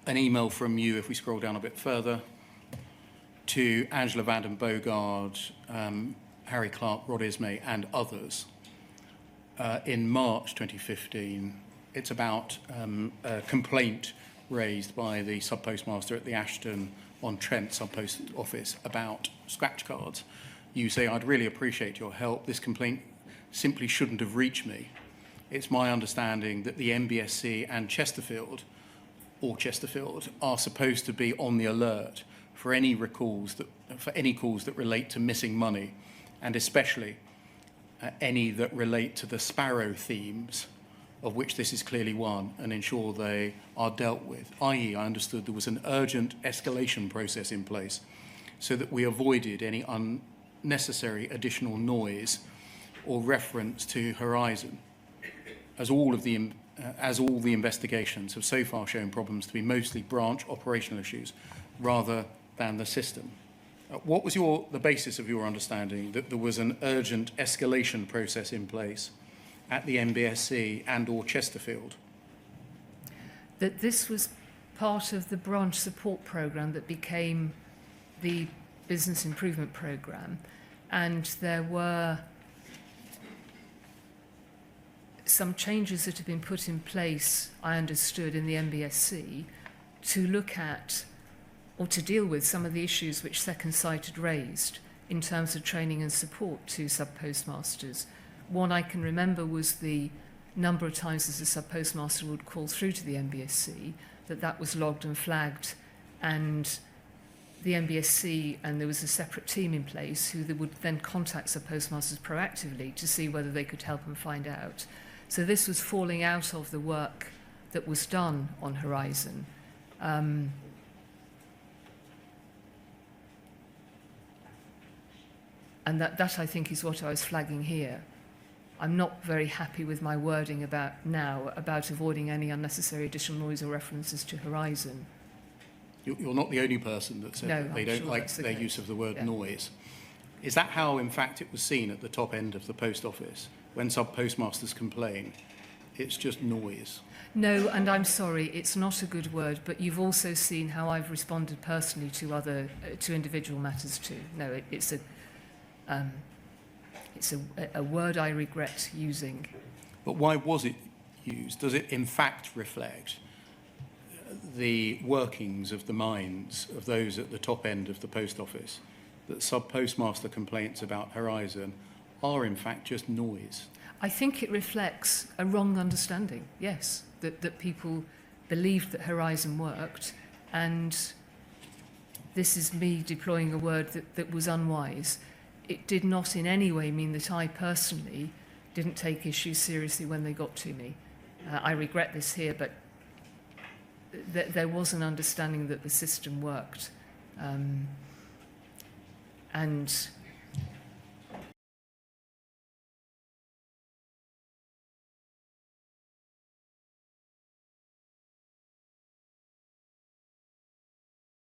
an email from you, if we scroll down a bit further, to Angela Vanden Bogaard, Harry Clark, Rod Ismay, and others in March 2015. It's about a complaint raised by the sub-postmaster at the Ashton-on-Trent sub-post office about scratch cards. You say, I'd really appreciate your help. This complaint simply shouldn't have reached me. It's my understanding that the MBSC and Chesterfield are supposed to be on the alert for any calls that relate to missing money, and especially any that relate to the Sparrow themes, of which this is clearly one, and ensure they are dealt with. I.e., I understood there was an urgent escalation process in place so that we avoided any unnecessary additional noise or reference to Horizon, as all the investigations have so far shown problems to be mostly branch operational issues rather than the system. What was the basis of your understanding that there was an urgent escalation process in place at the MBSC and or Chesterfield? That this was part of the branch support programme that became the business improvement programme, and there were some changes that have been put in place, I understood, in the MBSC to look at or to deal with some of the issues which Second Sight had raised in terms of training and support to sub-postmasters. One I can remember was the number of times as a sub-postmaster would call through to the MBSC, that was logged and flagged, and the MBSC, and there was a separate team in place who would then contact sub-postmasters proactively to see whether they could help and find out. So this was falling out of the work that was done on Horizon. And that I think is what I was flagging here. I'm not very happy with my wording about avoiding any unnecessary additional noise or references to Horizon. You're not the only person that said that they don't like their use of the word noise. Is that how, in fact, it was seen at the top end of the post office? When sub-postmasters complain, it's just noise? No, and I'm sorry, it's not a good word, but you've also seen how I've responded personally to individual matters too. No, it's a word I regret using. But why was it used? Does it in fact reflect the workings of the minds of those at the top end of the post office, that sub-postmaster complaints about Horizon are in fact just noise? I think it reflects a wrong understanding, yes, that people believed that Horizon worked, and this is me deploying a word that was unwise. It did not in any way mean that I personally didn't take issues seriously when they got to me. I regret this here, but there was an understanding that the system worked. And